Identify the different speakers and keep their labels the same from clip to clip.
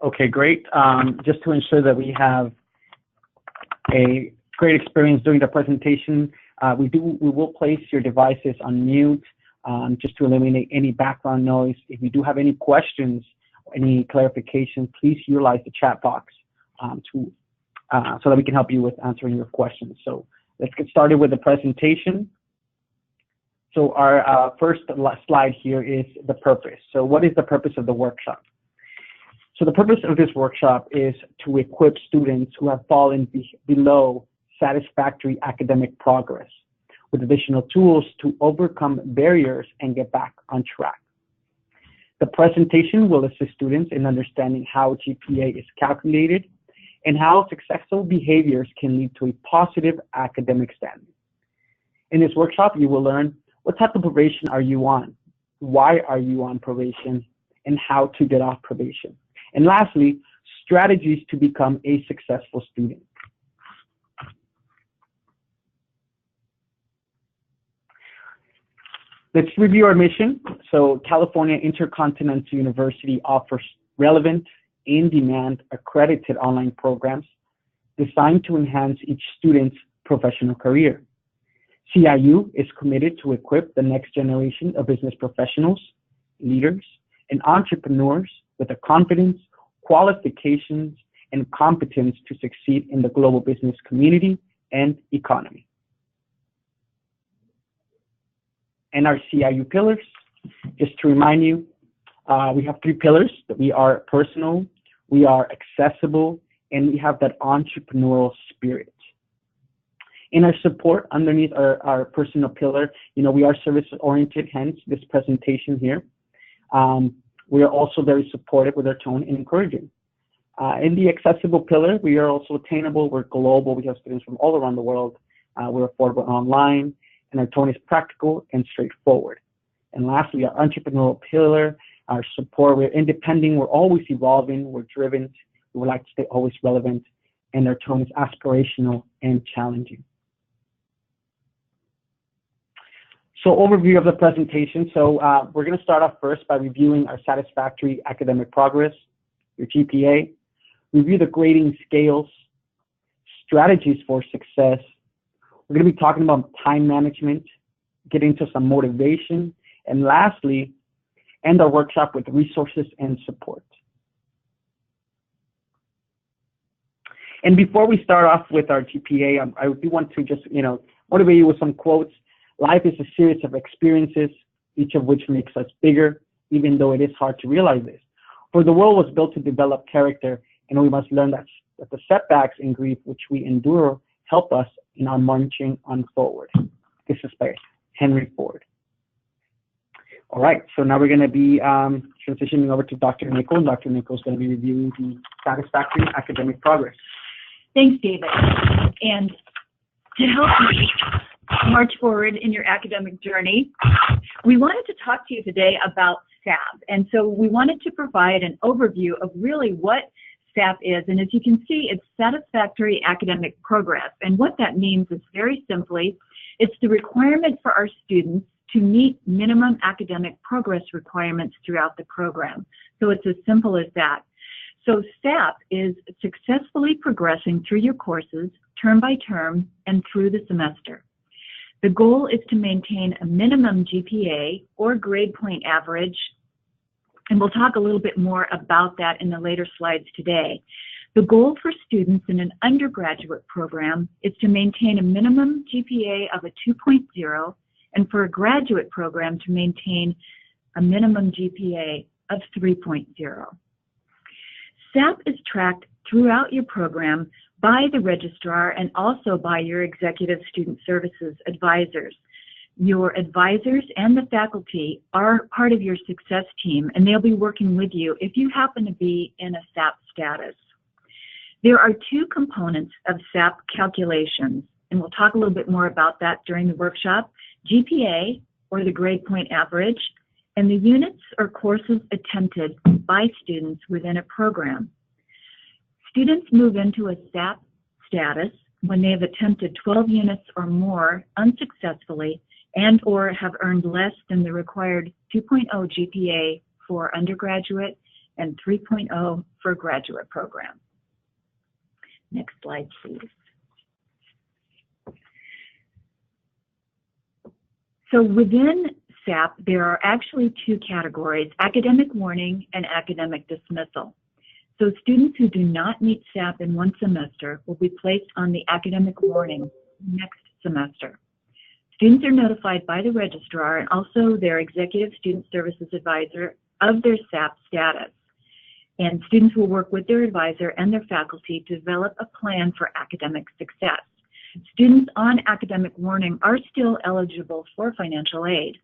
Speaker 1: Okay, great. Just to ensure that we have a great experience during the presentation, we will place your devices on mute just to eliminate any background noise. If you do have any questions, any clarification, please utilize the chat box so that we can help you with answering your questions. So let's get started with the presentation. So our first slide here is the purpose. So what is the purpose of the workshop? So the purpose of this workshop is to equip students who have fallen below satisfactory academic progress with additional tools to overcome barriers and get back on track. The presentation will assist students in understanding how GPA is calculated and how successful behaviors can lead to a positive academic standing. In this workshop, you will learn what type of probation are you on, why are you on probation, and how to get off probation. And lastly, strategies to become a successful student. Let's review our mission. So California Intercontinental University offers relevant, in-demand, accredited online programs designed to enhance each student's professional career. CIU is committed to equip the next generation of business professionals, leaders, and entrepreneurs with the confidence, qualifications, and competence to succeed in the global business community and economy. And our CIU pillars, just to remind you, we have 3 pillars. That we are personal, we are accessible, and we have that entrepreneurial spirit. In our support, underneath our personal pillar, we are service-oriented, hence this presentation here. We are also very supportive with our tone and encouraging. In the accessible pillar, we are also attainable. We're global. We have students from all around the world. We're affordable online, and our tone is practical and straightforward. And lastly, our entrepreneurial pillar, our support, we're independent. We're always evolving. We're driven. We would like to stay always relevant, and our tone is aspirational and challenging. So overview of the presentation. So we're going to start off first by reviewing our satisfactory academic progress, your GPA, review the grading scales, strategies for success. We're going to be talking about time management, get into some motivation, and lastly, end our workshop with resources and support. And before we start off with our GPA, I do want to just, motivate you with some quotes. Life is a series of experiences, each of which makes us bigger, even though it is hard to realize this. For the world was built to develop character, and we must learn that the setbacks and grief which we endure help us in our marching on forward. This is by Henry Ford. All right, so now we're going to be transitioning over to Dr. Nichol. Dr. Nichol is going to be reviewing the satisfactory academic progress.
Speaker 2: Thanks, David. And to help you march forward in your academic journey, we wanted to talk to you today about SAP. And so we wanted to provide an overview of really what SAP is. And as you can see, it's Satisfactory Academic Progress. And what that means is very simply, it's the requirement for our students to meet minimum academic progress requirements throughout the program. So it's as simple as that. So SAP is successfully progressing through your courses, term by term, and through the semester. The goal is to maintain a minimum GPA or grade point average, and we'll talk a little bit more about that in the later slides today. The goal for students in an undergraduate program is to maintain a minimum GPA of a 2.0, and for a graduate program to maintain a minimum GPA of 3.0. SAP is tracked throughout your program by the registrar and also by your executive student services advisors. Your advisors and the faculty are part of your success team, and they'll be working with you if you happen to be in a SAP status. There are 2 components of SAP calculations, and we'll talk a little bit more about that during the workshop: GPA, or the grade point average, and the units or courses attempted by students within a program. Students move into a SAP status when they have attempted 12 units or more unsuccessfully and or have earned less than the required 2.0 GPA for undergraduate and 3.0 for a graduate program. Next slide, please. So within SAP, there are actually two categories, academic warning and academic dismissal. So students who do not meet SAP in one semester will be placed on the academic warning next semester. Students are notified by the registrar and also their executive student services advisor of their SAP status. And students will work with their advisor and their faculty to develop a plan for academic success. Students on academic warning are still eligible for financial aid.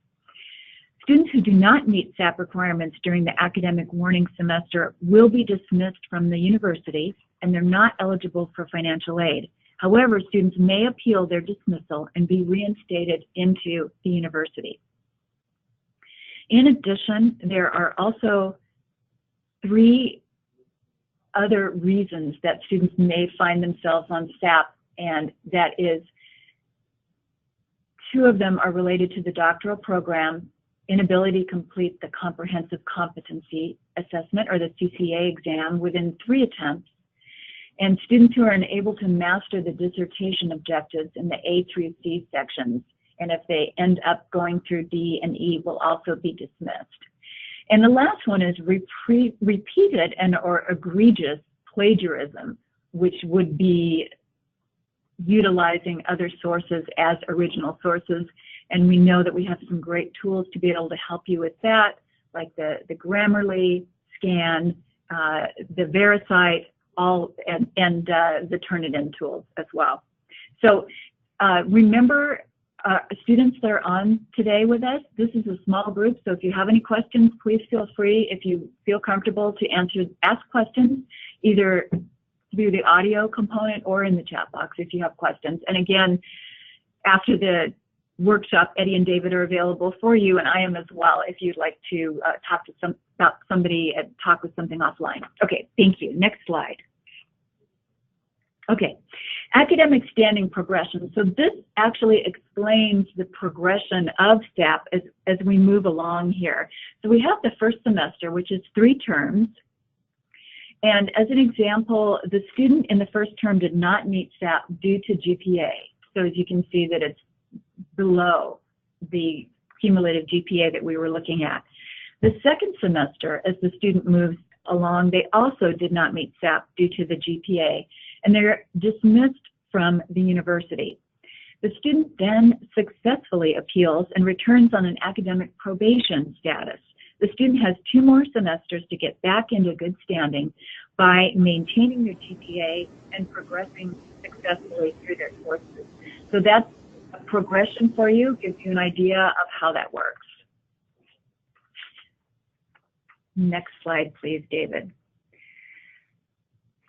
Speaker 2: Students who do not meet SAP requirements during the academic warning semester will be dismissed from the university, and they're not eligible for financial aid. However, students may appeal their dismissal and be reinstated into the university. In addition, there are also 3 other reasons that students may find themselves on SAP, and that is 2 of them are related to the doctoral program, inability to complete the comprehensive competency assessment or the CCA exam within 3 attempts, and students who are unable to master the dissertation objectives in the A through C sections, and if they end up going through D and E will also be dismissed. And the last one is repeated and or egregious plagiarism, which would be utilizing other sources as original sources. And we know that we have some great tools to be able to help you with that, like the Grammarly, Scan, the VeriCite, and the Turnitin tools as well. So remember, students that are on today with us, this is a small group, so if you have any questions, please feel free, if you feel comfortable, to ask questions, either through the audio component or in the chat box if you have questions. And again, after the workshop, Eddie and David are available for you, and I am as well if you'd like to talk to somebody and talk with something offline. Okay, thank you. Next slide. Okay, academic standing progression. So this actually explains the progression of SAP as we move along here. So we have the first semester, which is 3 terms. And as an example, the student in the first term did not meet SAP due to GPA. So as you can see that it's below the cumulative GPA that we were looking at. The second semester, as the student moves along, they also did not meet SAP due to the GPA, and they're dismissed from the university. The student then successfully appeals and returns on an academic probation status. The student has 2 more semesters to get back into good standing by maintaining their GPA and progressing successfully through their courses. So that's a progression for you, gives you an idea of how that works. Next slide, please, David.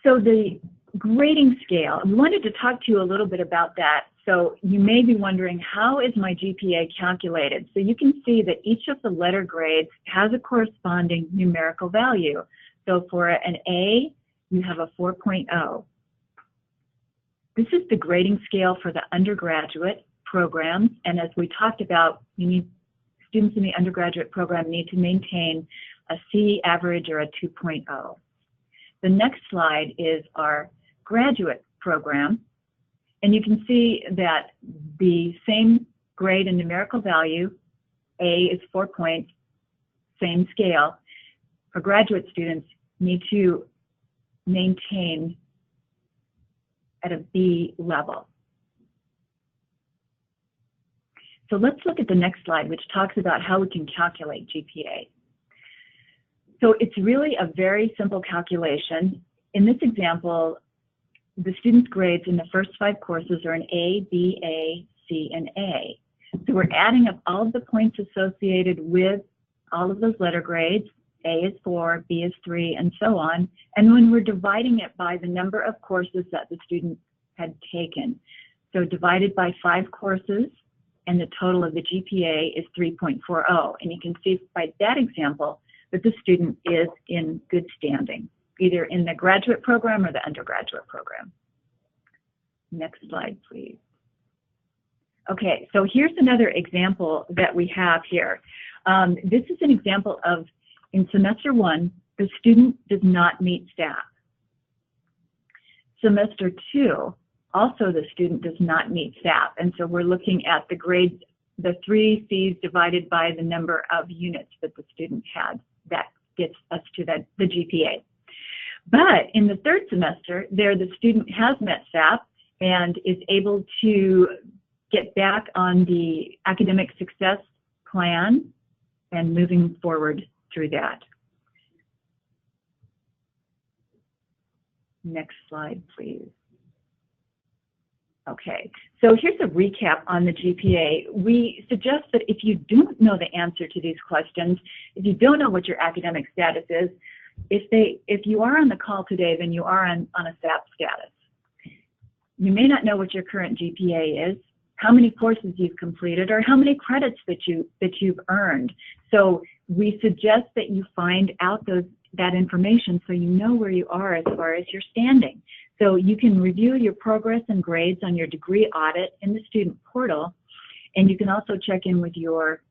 Speaker 2: So the grading scale, we wanted to talk to you a little bit about that. So you may be wondering, how is my GPA calculated? So you can see that each of the letter grades has a corresponding numerical value. So for an A, you have a 4.0. This is the grading scale for the undergraduate programs, and as we talked about, students in the undergraduate program need to maintain a C average or a 2.0. The next slide is our graduate program, and you can see that the same grade and numerical value, A is 4 points, same scale. For graduate students, need to maintain at a B level. So let's look at the next slide, which talks about how we can calculate GPA. So it's really a very simple calculation. In this example, the student's grades in the first 5 courses are an A, B, A, C, and A. So we're adding up all of the points associated with all of those letter grades. A is 4, B is 3, and so on. And when we're dividing it by the number of courses that the student had taken. So divided by 5 courses, and the total of the GPA is 3.40. And you can see by that example that the student is in good standing, either in the graduate program or the undergraduate program. Next slide, please. Okay, so here's another example that we have here. This is an example of, in semester 1, the student does not meet SAP. Semester 2, also the student does not meet SAP, and so we're looking at the grades, the 3 C's divided by the number of units that the student had. That gets us to the GPA. But in the third semester, there the student has met SAP and is able to get back on the academic success plan and moving forward through that. Next slide, please. Okay, so here's a recap on the GPA. We suggest that if you don't know the answer to these questions, if you don't know what your academic status is, if you are on the call today, then you are on a SAP status. You may not know what your current GPA is, how many courses you've completed, or how many credits that you've earned. So we suggest that you find out that information so you know where you are as far as your standing. So you can review your progress and grades on your degree audit in the student portal, and you can also check in with your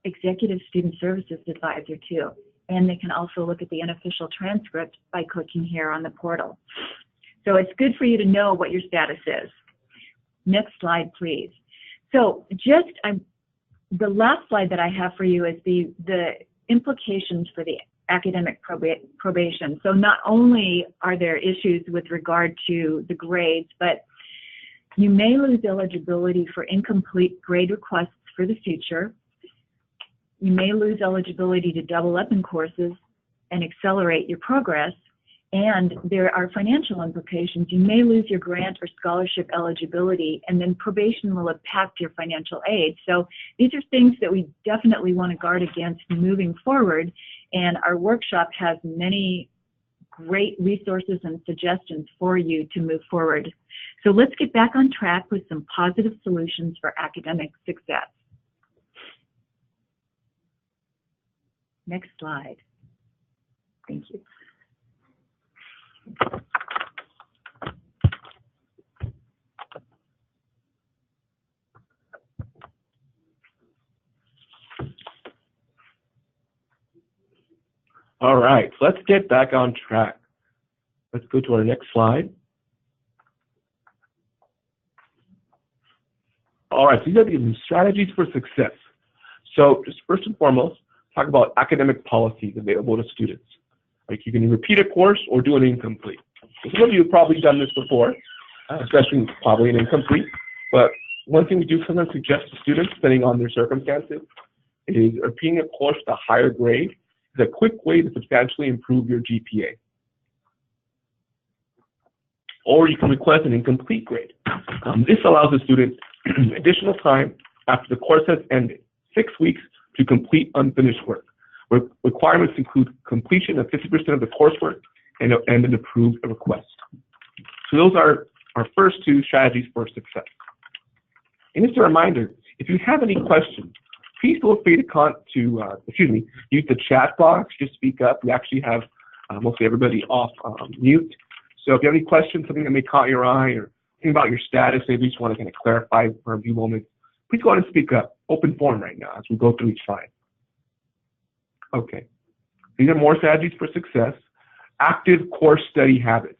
Speaker 2: executive student services advisor too. And they can also look at the unofficial transcript by clicking here on the portal. So it's good for you to know what your status is. Next slide, please. So just the last slide that I have for you is the implications for the academic probation. So not only are there issues with regard to the grades, but you may lose eligibility for incomplete grade requests for the future. You may lose eligibility to double up in courses and accelerate your progress. And there are financial implications. You may lose your grant or scholarship eligibility, and then probation will impact your financial aid. So these are things that we definitely want to guard against moving forward. And our workshop has many great resources and suggestions for you to move forward. So let's get back on track with some positive solutions for academic success. Next slide. Thank you.
Speaker 3: All right, let's get back on track. Let's go to our next slide. All right, so these are the strategies for success. So just first and foremost, talk about academic policies available to students. Like you can repeat a course or do an incomplete. Some of you have probably done this before, especially probably an incomplete. But one thing we do sometimes suggest to students, depending on their circumstances, is repeating a course with a higher grade is a quick way to substantially improve your GPA. Or you can request an incomplete grade. This allows the student additional time after the course has ended, 6 weeks, to complete unfinished work. Requirements include completion of 50% of the coursework and an approved request. So those are our first 2 strategies for success. And just a reminder, if you have any questions, please feel free to use the chat box to speak up. We actually have mostly everybody off mute. So if you have any questions, something that may caught your eye, or anything about your status, maybe you just want to kind of clarify for a few moments, please go ahead and speak up. Open forum right now as we go through each slide. Okay, these are more strategies for success. Active course study habits,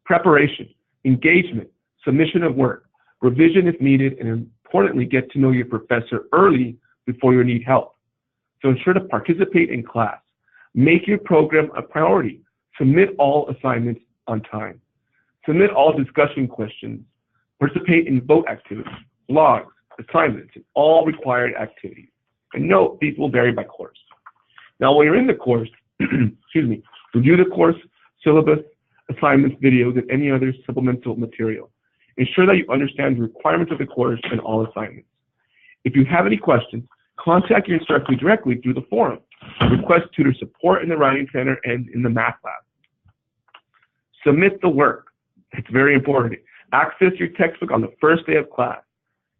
Speaker 3: preparation, engagement, submission of work, revision if needed, and importantly, get to know your professor early before you need help. So ensure to participate in class. Make your program a priority. Submit all assignments on time. Submit all discussion questions. Participate in vote activities, blogs, assignments, and all required activities. And note, these will vary by course. Now, when you're in the course, review the course, syllabus, assignments, videos, and any other supplemental material. Ensure that you understand the requirements of the course and all assignments. If you have any questions, contact your instructor directly through the forum. Request tutor support in the Writing Center and in the Math Lab. Submit the work. It's very important. Access your textbook on the first day of class.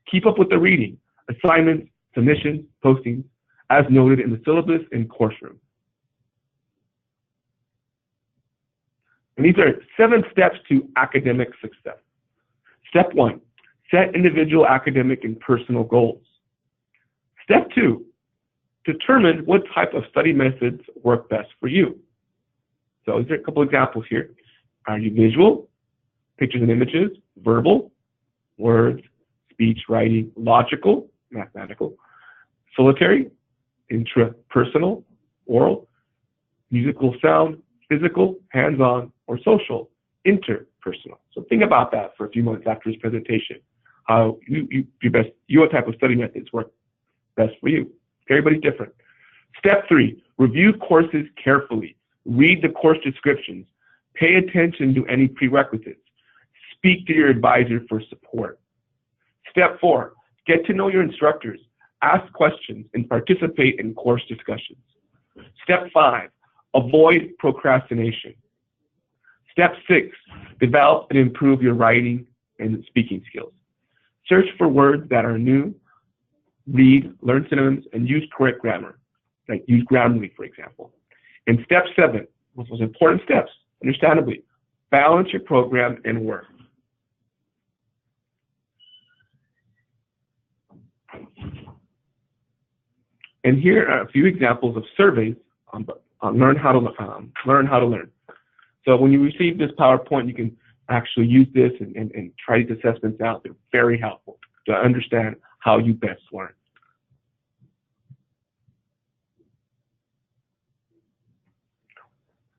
Speaker 3: Keep up with the reading, assignments, submissions, postings, as noted in the syllabus and course room. And these are 7 steps to academic success. Step 1, set individual academic and personal goals. Step 2, Determine what type of study methods work best for you. So these are a couple examples here. Are you visual, pictures and images, verbal, words, speech, writing, logical, mathematical, solitary, intrapersonal, oral, musical sound, physical, hands-on, or social, interpersonal. So think about that for a few moments after this presentation. How your type of study methods work best for you. Everybody's different. Step 3, review courses carefully. Read the course descriptions. Pay attention to any prerequisites. Speak to your advisor for support. Step 4, get to know your instructors. Ask questions and participate in course discussions. Step 5, avoid procrastination. Step 6, develop and improve your writing and speaking skills. Search for words that are new, read, learn synonyms, and use correct grammar, like use Grammarly, for example. And step 7, which was important steps, understandably, balance your program and work. And here are a few examples of surveys on learn how to learn. So when you receive this PowerPoint, you can actually use this and try these assessments out. They're very helpful to understand how you best learn.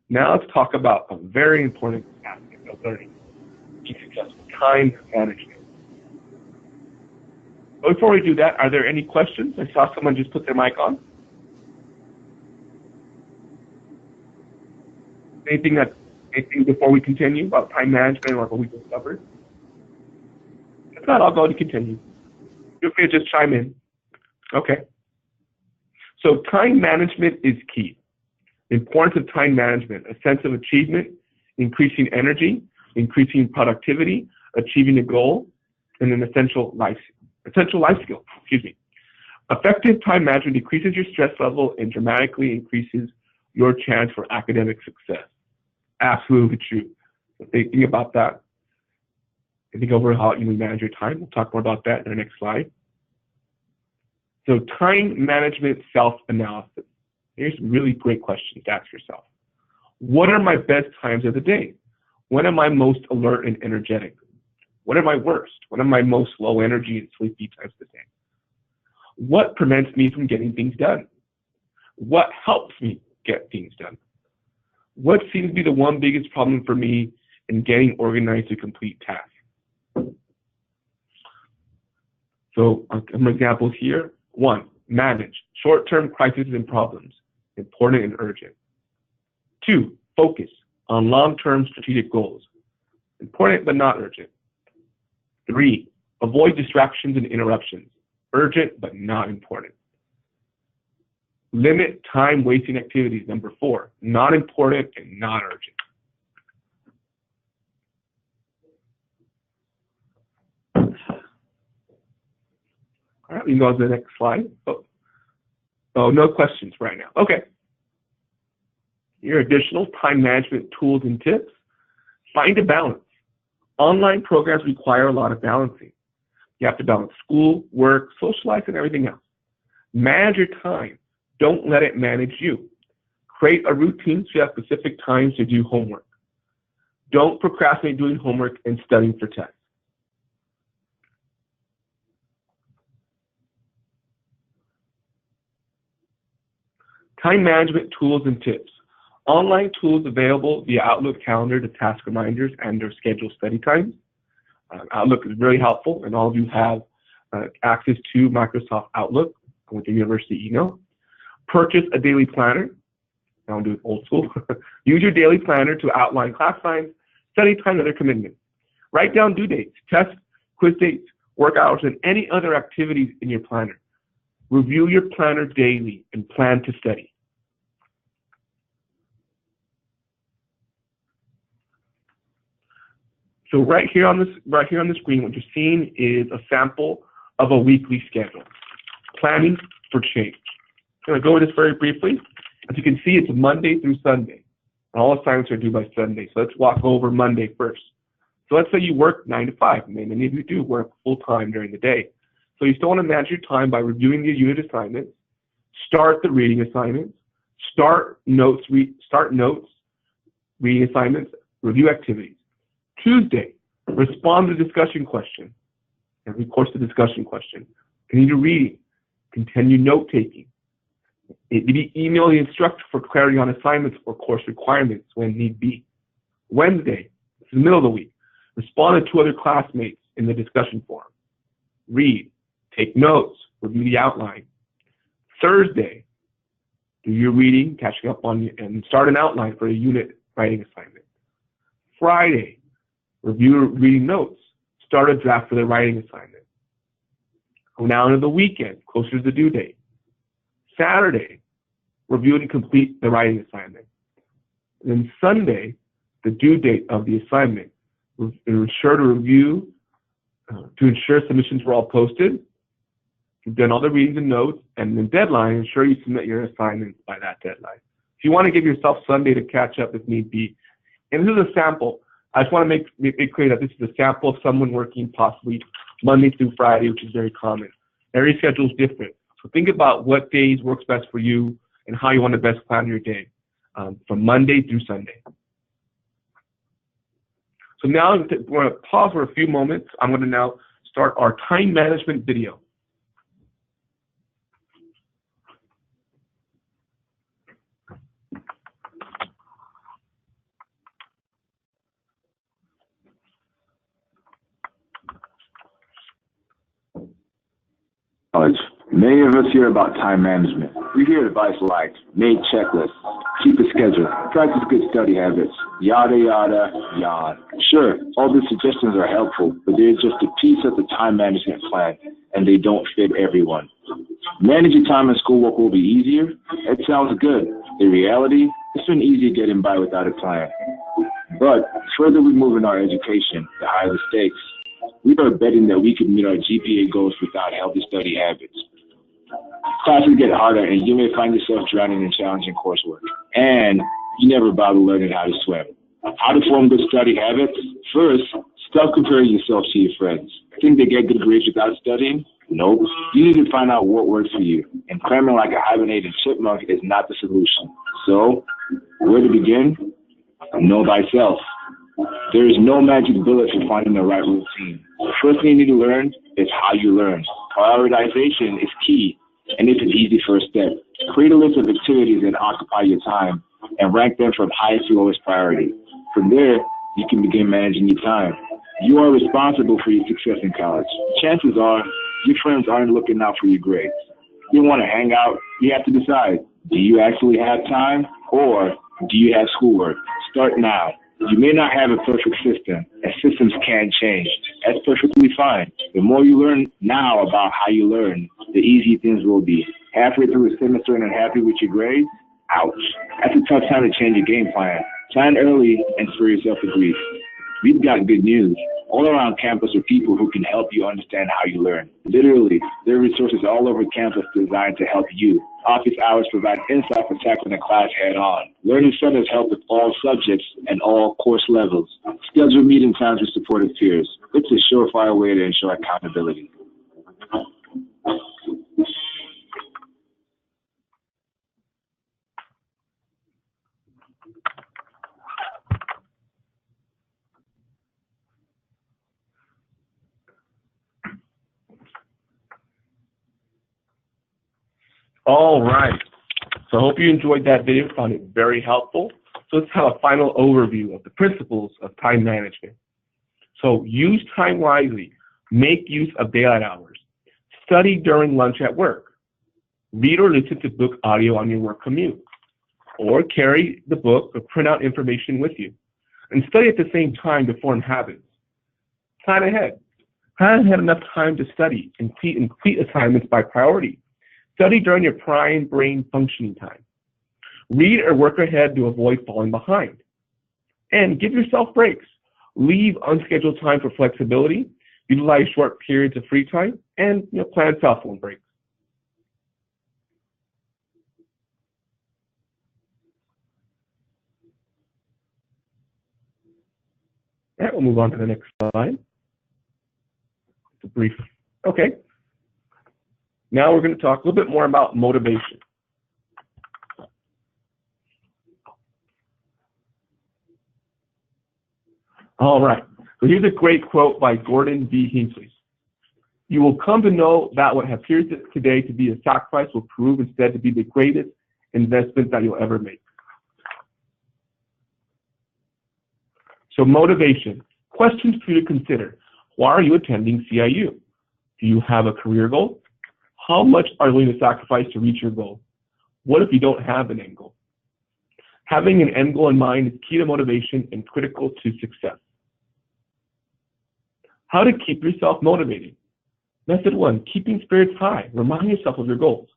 Speaker 3: Now let's talk about a very important aspect of learning, be successful, time management. But before we do that, are there any questions? I saw someone just put their mic on. Anything before we continue about time management or what we just covered? If not, I'll go to continue. Feel free to just chime in. Okay. So time management is key. The importance of time management, a sense of achievement, increasing energy, increasing productivity, achieving a goal, and an essential life skill. Effective time management decreases your stress level and dramatically increases your chance for academic success. Absolutely true. So think about that. Think over how you manage your time. We'll talk more about that in our next slide. So time management self-analysis. Here's really great questions to ask yourself. What are my best times of the day? When am I most alert and energetic? What are my worst? When am I most low energy and sleepy times of the day? What prevents me from getting things done? What helps me get things done? What seems to be the one biggest problem for me in getting organized to complete tasks? So some examples here. 1, manage short-term crises and problems, important and urgent. 2, focus on long-term strategic goals, important but not urgent. 3, avoid distractions and interruptions, urgent but not important. Limit time-wasting activities, number 4, not important and not urgent. All right, we can go on to the next slide. Oh, no questions right now. Okay. Here are additional time management tools and tips. Find a balance. Online programs require a lot of balancing. You have to balance school, work, social life, and everything else. Manage your time. Don't let it manage you. Create a routine so you have specific times to do homework. Don't procrastinate doing homework and studying for tests. Time management tools and tips. Online tools available via Outlook calendar to task reminders and/or schedule study times. Outlook is really helpful, and all of you have access to Microsoft Outlook with your university email. Purchase a daily planner. I'll do it old school. Use your daily planner to outline class times, study time, and other commitments. Write down due dates, tests, quiz dates, work hours, and any other activities in your planner. Review your planner daily and plan to study. So right here on the screen, what you're seeing is a sample of a weekly schedule. Planning for change. I'm going to go over this very briefly. As you can see, it's Monday through Sunday. All assignments are due by Sunday. So let's walk over Monday first. So let's say you work 9 to 5. Many of you do work full time during the day. So you still want to manage your time by reviewing your unit assignments, start the reading assignments, start notes, reading assignments, review activities. Tuesday, respond to the discussion question. Every course, the discussion question. Continue reading. Continue note-taking. Maybe email the instructor for clarity on assignments or course requirements when need be. Wednesday, this is the middle of the week, respond to 2 other classmates in the discussion forum. Read, take notes, review the outline. Thursday, do your reading, catching up on, and start an outline for a unit writing assignment. Friday, review reading notes, start a draft for the writing assignment. Go now into the weekend, closer to the due date. Saturday, review and complete the writing assignment. And then Sunday, the due date of the assignment. Ensure to review, to ensure submissions were all posted. You've done all the readings and notes, and the deadline, ensure you submit your assignments by that deadline. If you want to give yourself Sunday to catch up if need be. And this is a sample. I just want to make it clear that this is a sample of someone working possibly Monday through Friday, which is very common. Every schedule is different. So think about what days works best for you and how you want to best plan your day from Monday through Sunday. So now we're going to pause for a few moments. I'm going to now start our time management video.
Speaker 4: College. Many of us hear about time management. We hear advice like make checklists, keep a schedule, practice good study habits, yada, yada, yada. Sure, all these suggestions are helpful, but they're just a piece of the time management plan, and they don't fit everyone. Managing time and schoolwork will be easier. It sounds good. In reality, it's been easier getting by without a plan. But the further we move in our education, the higher the stakes. We are betting that we can meet our GPA goals without healthy study habits. Classes get harder, and you may find yourself drowning in challenging coursework. And you never bother learning how to swim. How to form good study habits? First, stop comparing yourself to your friends. Think they get good grades without studying? Nope. You need to find out what works for you. And cramming like a hibernating chipmunk is not the solution. So, where to begin? Know thyself. There is no magic bullet for finding the right routine. The first thing you need to learn is how you learn. Prioritization is key, and it's an easy first step. Create a list of activities that occupy your time and rank them from highest to lowest priority. From there, you can begin managing your time. You are responsible for your success in college. Chances are your friends aren't looking out for your grades. You want to hang out, you have to decide, do you actually have time or do you have schoolwork? Start now. You may not have a perfect system, and systems can change. That's perfectly fine. The more you learn now about how you learn, the easier things will be. Halfway through a semester and unhappy with your grades? Ouch. That's a tough time to change your game plan. Plan early and spare yourself a grief. We've got good news. All around campus are people who can help you understand how you learn. Literally, there are resources all over campus designed to help you. Office hours provide insight for tackling a class head-on. Learning centers help with all subjects and all course levels. Schedule meeting times with supportive peers. It's a surefire way to ensure accountability.
Speaker 3: All right. So I hope you enjoyed that video, found it very helpful. So let's have a final overview of the principles of time management. So use time wisely. Make use of daylight hours. Study during lunch at work. Read or listen to book audio on your work commute. Or carry the book or print out information with you. And study at the same time to form habits. Plan ahead. Plan ahead enough time to study and complete assignments by priority. Study during your prime brain functioning time. Read or work ahead to avoid falling behind. And give yourself breaks. Leave unscheduled time for flexibility. Utilize short periods of free time, and plan cell phone breaks. All right, we'll move on to the next slide. It's a brief. Okay. Now we're going to talk a little bit more about motivation. All right, so here's a great quote by Gordon B. Hinckley. You will come to know that what appears today to be a sacrifice will prove instead to be the greatest investment that you'll ever make. So motivation. Questions for you to consider. Why are you attending CIU? Do you have a career goal? How much are you willing to sacrifice to reach your goal? What if you don't have an end goal? Having an end goal in mind is key to motivation and critical to success. How to keep yourself motivated. Method 1, keeping spirits high. Remind yourself of your goals.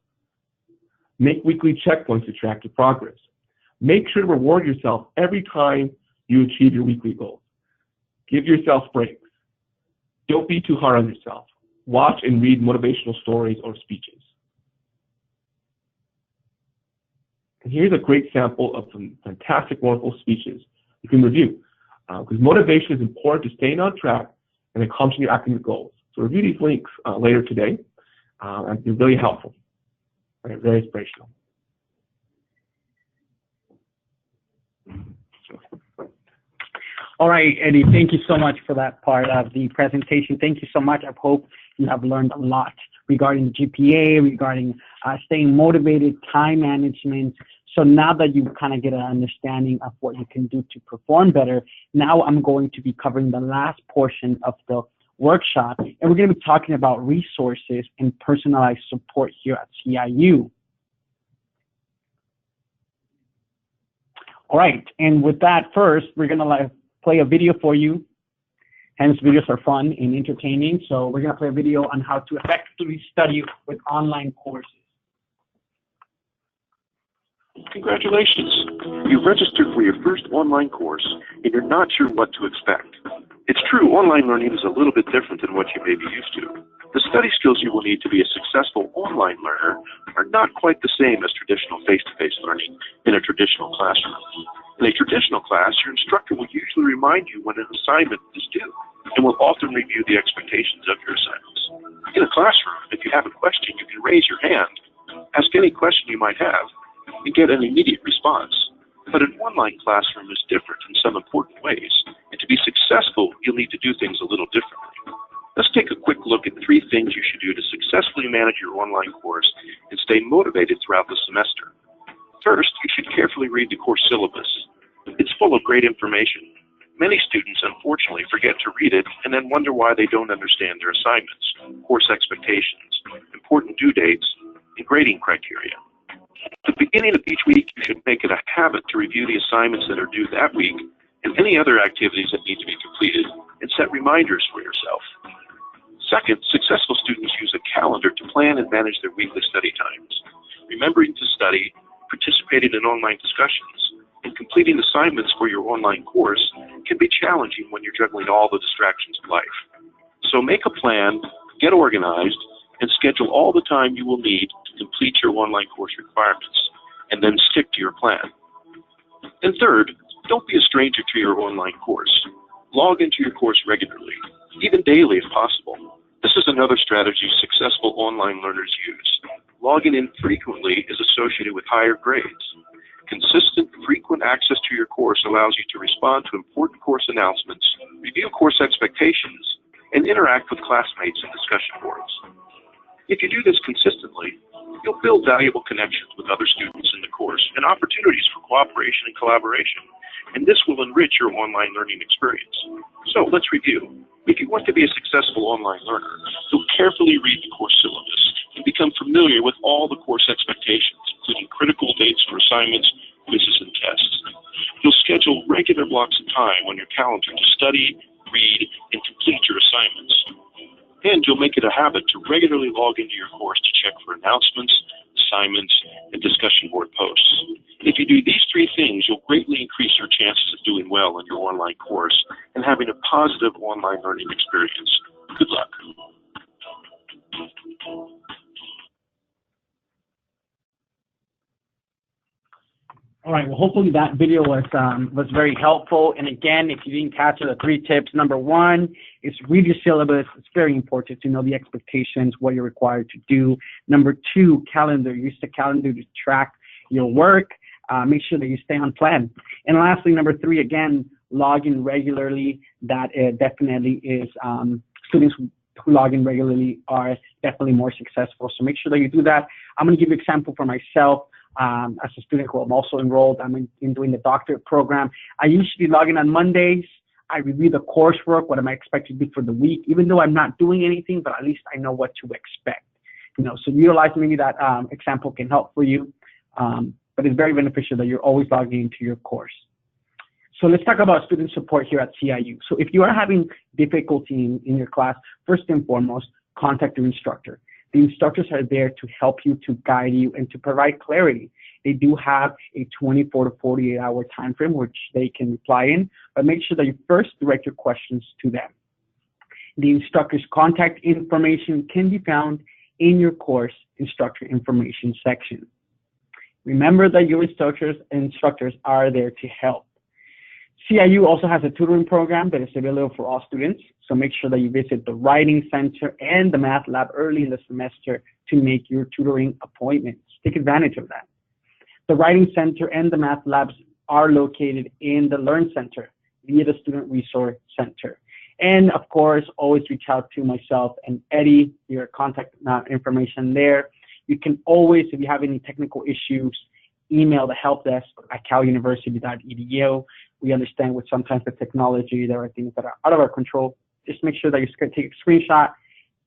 Speaker 3: Make weekly checkpoints to track your progress. Make sure to reward yourself every time you achieve your weekly goals. Give yourself breaks. Don't be too hard on yourself. Watch and read motivational stories or speeches. And here's a great sample of some fantastic, wonderful speeches you can review. Because motivation is important to staying on track and accomplishing your academic goals. So review these links later today, and they're really helpful. Right, very inspirational.
Speaker 1: All right, Eddie, thank you so much for that part of the presentation. Thank you so much. I hope you have learned a lot regarding GPA, regarding staying motivated, time management. So now that you kind of get an understanding of what you can do to perform better, now I'm going to be covering the last portion of the workshop, and we're going to be talking about resources and personalized support here at CIU. All right, and with that, first, we're going to play a video for you. Hence, videos are fun and entertaining, so we're going to play a video on how to effectively study with online courses.
Speaker 5: Congratulations! You've registered for your first online course, and you're not sure what to expect. It's true, online learning is a little bit different than what you may be used to. The study skills you will need to be a successful online learner are not quite the same as traditional face-to-face learning in a traditional classroom. In a traditional class, your instructor will usually remind you when an assignment is due and will often review the expectations of your assignments. In a classroom, if you have a question, you can raise your hand, ask any question you might have, and get an immediate response. But an online classroom is different in some important ways, and to be successful, you'll need to do things a little differently. Let's take a quick look at 3 things you should do to successfully manage your online course and stay motivated throughout the semester. First, you should carefully read the course syllabus. It's full of great information. Many students, unfortunately, forget to read it and then wonder why they don't understand their assignments, course expectations, important due dates, and grading criteria. At the beginning of each week, you should make it a habit to review the assignments that are due that week and any other activities that need to be completed, and set reminders for yourself. Second, successful students use a calendar to plan and manage their weekly study times. Remembering to study, participating in online discussions, and completing assignments for your online course can be challenging when you're juggling all the distractions of life. So make a plan, get organized, and schedule all the time you will need to complete your online course requirements, and then stick to your plan. And third, don't be a stranger to your online course. Log into your course regularly, even daily if possible. This is another strategy successful online learners use. Logging in frequently is associated with higher grades. Consistent, frequent access to your course allows you to respond to important course announcements, review course expectations, and interact with classmates in discussion boards. If you do this consistently, you'll build valuable connections with other students in the course and opportunities for cooperation and collaboration, and this will enrich your online learning experience. So let's review. If you want to be a successful online learner, you'll carefully read the course syllabus and become familiar with all the course expectations, including critical dates for assignments, quizzes, and tests. You'll schedule regular blocks of time on your calendar to study, read, and complete your assignments. And you'll make it a habit to regularly log into your course to check for announcements, assignments, and discussion board posts. If you do these 3 things, you'll greatly increase your chances of doing well in your online course and having a positive online learning experience. Good luck.
Speaker 1: All right, well, hopefully that video was very helpful. And again, if you didn't catch it, the 3 tips. Number 1 is read your syllabus. It's very important to know the expectations, what you're required to do. Number 2, calendar. Use the calendar to track your work. Make sure that you stay on plan. And lastly, number 3, again, log in regularly. That definitely is students who log in regularly are definitely more successful. So make sure that you do that. I'm going to give you an example for myself. As a student who I'm also enrolled, I'm in doing the doctorate program. I usually log in on Mondays. I review the coursework, what am I expected to do for the week, even though I'm not doing anything, but at least I know what to expect. So utilize maybe that example can help for you, but it's very beneficial that you're always logging into your course. So let's talk about student support here at CIU. So if you are having difficulty in your class, first and foremost, contact your instructor. The instructors are there to help you, to guide you, and to provide clarity. They do have a 24 to 48 hour time frame which they can reply in, but make sure that you first direct your questions to them. The instructor's contact information can be found in your course instructor information section. Remember that your instructors are there to help. CIU also has a tutoring program that is available for all students, so make sure that you visit the Writing Center and the Math Lab early in the semester to make your tutoring appointments. Take advantage of that. The Writing Center and the Math Labs are located in the Learn Center via the Student Resource Center. And of course, always reach out to myself and Eddie, your contact information there. You can always, if you have any technical issues, email the help desk at caluniversity.edu. We understand with sometimes the technology, there are things that are out of our control. Just make sure that you take a screenshot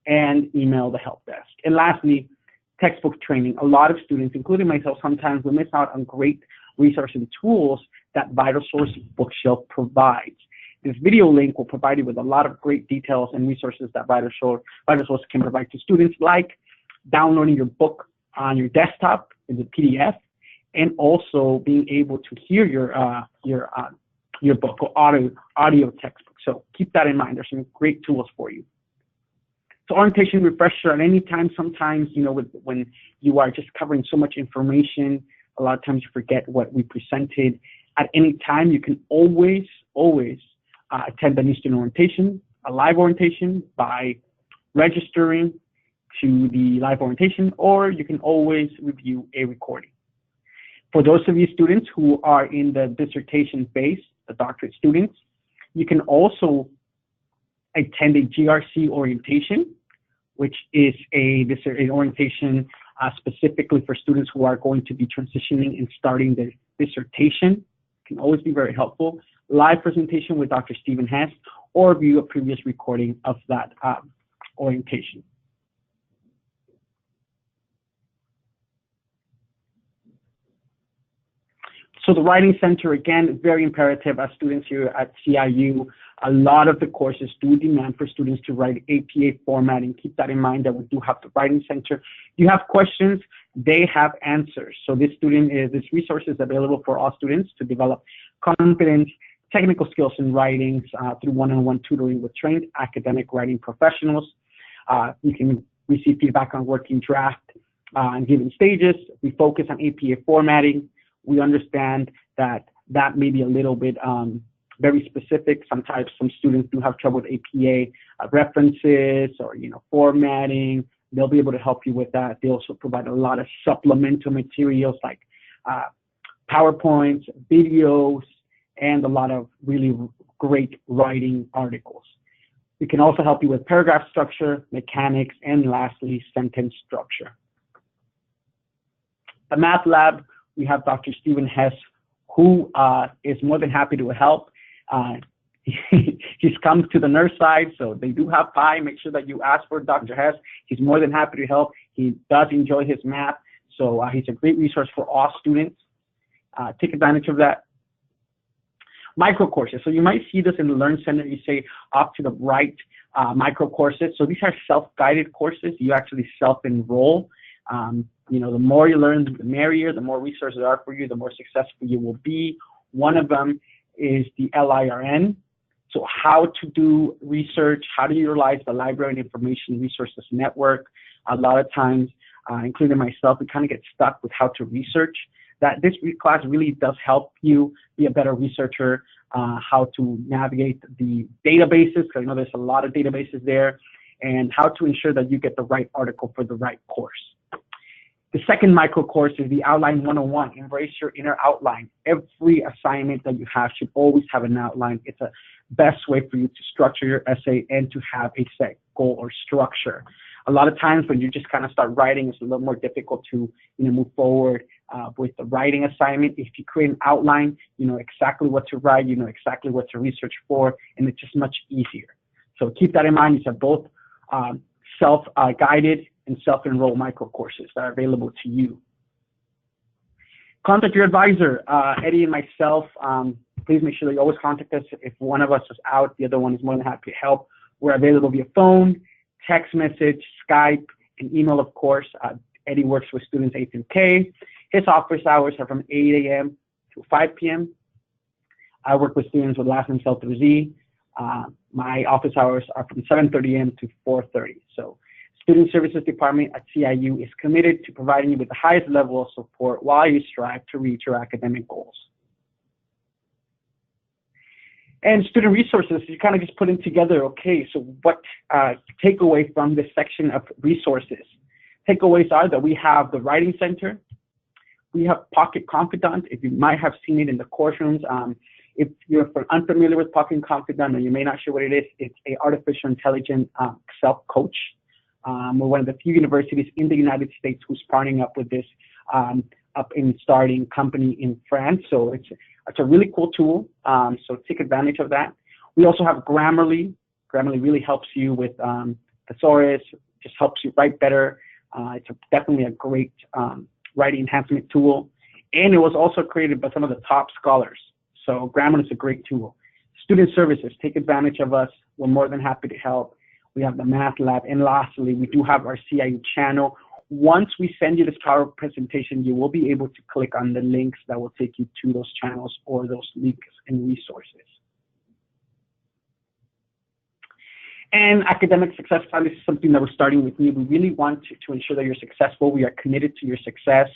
Speaker 1: and email the help desk. And lastly, textbook training. A lot of students, including myself, sometimes we miss out on great resources and tools that VitalSource Bookshelf provides. This video link will provide you with a lot of great details and resources that VitalSource can provide to students, like downloading your book on your desktop in the PDF, and also being able to hear your book or audio textbook. So keep that in mind. There's some great tools for you. So orientation refresher at any time. Sometimes, when you are just covering so much information, a lot of times you forget what we presented. At any time, you can always attend a new student orientation, a live orientation, by registering to the live orientation, or you can always review a recording. For those of you students who are in the dissertation phase, the doctorate students, you can also attend a GRC orientation, which is an orientation specifically for students who are going to be transitioning and starting their dissertation. It can always be very helpful. Live presentation with Dr. Stephen Hess, or view a previous recording of that orientation. So the Writing Center, again, is very imperative as students here at CIU. A lot of the courses do demand for students to write APA formatting. Keep that in mind that we do have the Writing Center. You have questions, they have answers. So this resource is available for all students to develop confidence, technical skills in writing through one-on-one tutoring with trained academic writing professionals. You can receive feedback on working draft and given stages. We focus on APA formatting. We understand that may be a little bit very specific. Sometimes some students do have trouble with APA references or formatting. They'll be able to help you with that. They also provide a lot of supplemental materials like PowerPoints, videos, and a lot of really great writing articles. We can also help you with paragraph structure, mechanics, and lastly, sentence structure. The Math Lab, we have Dr. Stephen Hess, who is more than happy to help. He's come to the nurse side, so they do have pie. Make sure that you ask for Dr. Hess. He's more than happy to help. He does enjoy his math, so he's a great resource for all students. Take advantage of that. Micro courses. So you might see this in the Learn Center. You say off to the right, micro courses. So these are self-guided courses. You actually self-enroll. The more you learn, the merrier. The more resources there are for you, the more successful you will be. One of them is the LIRN. So how to do research, how to utilize the Library and Information Resources Network. A lot of times, including myself, we kind of get stuck with how to research. that this class really does help you be a better researcher, how to navigate the databases, because I know there's a lot of databases there, and how to ensure that you get the right article for the right course. The second micro course is the Outline 101, Embrace Your Inner Outline. Every assignment that you have should always have an outline. It's a best way for you to structure your essay and to have a set goal or structure. A lot of times when you just kind of start writing, it's a little more difficult to move forward with the writing assignment. If you create an outline, you know exactly what to write, you know exactly what to research for, and it's just much easier. So keep that in mind. These are both self-guided and self-enrolled micro courses that are available to you. Contact your advisor, Eddie and myself. Please make sure that you always contact us. If one of us is out, the other one is more than happy to help. We're available via phone, text message, Skype, and email, of course. Eddie works with students A through K. His office hours are from 8 a.m. to 5 p.m. I work with students with last name spelled through Z. My office hours are from 7:30 a.m. to 4:30. So Student Services Department at CIU is committed to providing you with the highest level of support while you strive to reach your academic goals. And student resources, you kind of just putting together, okay, so what takeaway from this section of resources? Takeaways are that we have the Writing Center, we have Pocket Confidant. If you might have seen it in the course-rooms, if you're unfamiliar with Pocket Confidant and you may not sure what it is, it's an artificial intelligence self-coach. We're one of the few universities in the United States who's partnering up with this up and starting company in France. So it's a really cool tool. So take advantage of that. We also have Grammarly. Grammarly really helps you with thesaurus, just helps you write better. It's definitely a great writing enhancement tool. And it was also created by some of the top scholars. So Grammarly is a great tool. Student services, take advantage of us. We're more than happy to help. We have the Math Lab. And lastly, we do have our CIU channel. Once we send you this power presentation, you will be able to click on the links that will take you to those channels or those links and resources. And academic success plan, this is something that we're starting with you. We really want to ensure that you're successful. We are committed to your success.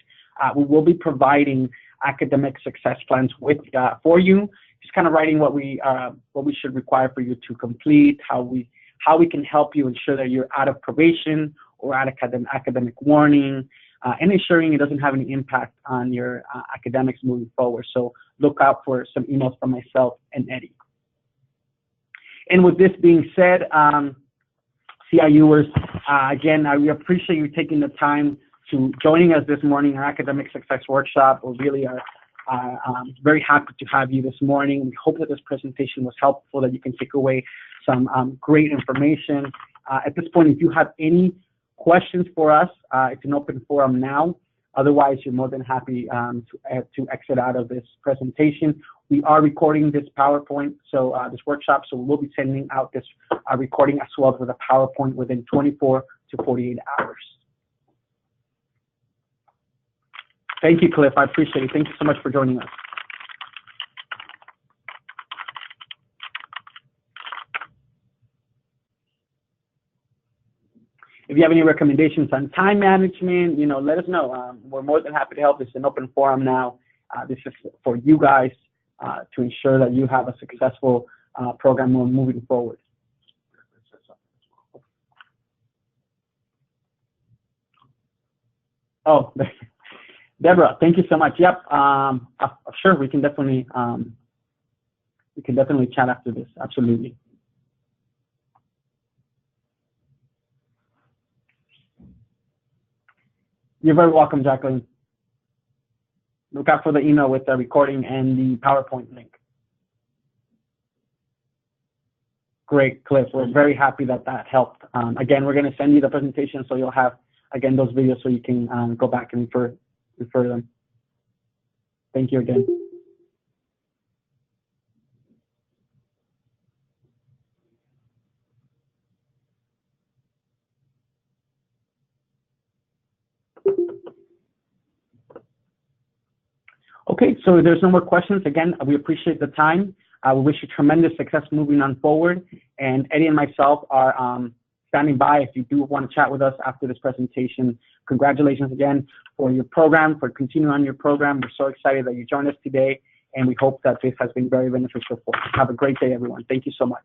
Speaker 1: We will be providing academic success plans for you, just kind of writing what we should require for you to complete, how we can help you ensure that you're out of probation or out of academic warning, and ensuring it doesn't have any impact on your academics moving forward. So look out for some emails from myself and Eddie. And with this being said, CIUers, again, we appreciate you taking the time to joining us this morning, our Academic Success Workshop. We really are very happy to have you this morning. We hope that this presentation was helpful, that you can take away some great information. At this point, if you have any questions for us, it's an open forum now. Otherwise, you're more than happy to exit out of this presentation. We are recording this PowerPoint, so this workshop, so we'll be sending out this recording as well as a PowerPoint within 24 to 48 hours. Thank you, Cliff. I appreciate it. Thank you so much for joining us. If you have any recommendations on time management, let us know. We're more than happy to help. It's an open forum now. This is for you guys to ensure that you have a successful program moving forward. Oh, Deborah, thank you so much. Yep, sure. We can definitely chat after this. Absolutely. You're very welcome, Jacqueline. Look out for the email with the recording and the PowerPoint link. Great, Cliff. We're very happy that helped. Again, we're going to send you the presentation, so you'll have, again, those videos so you can go back and refer them. Thank you again. Okay, so there's no more questions. Again, we appreciate the time. We wish you tremendous success moving on forward. And Eddie and myself are standing by if you do want to chat with us after this presentation. congratulations again for your program, for continuing on your program. We're so excited that you joined us today, and we hope that this has been very beneficial for you. Have a great day, everyone. Thank you so much.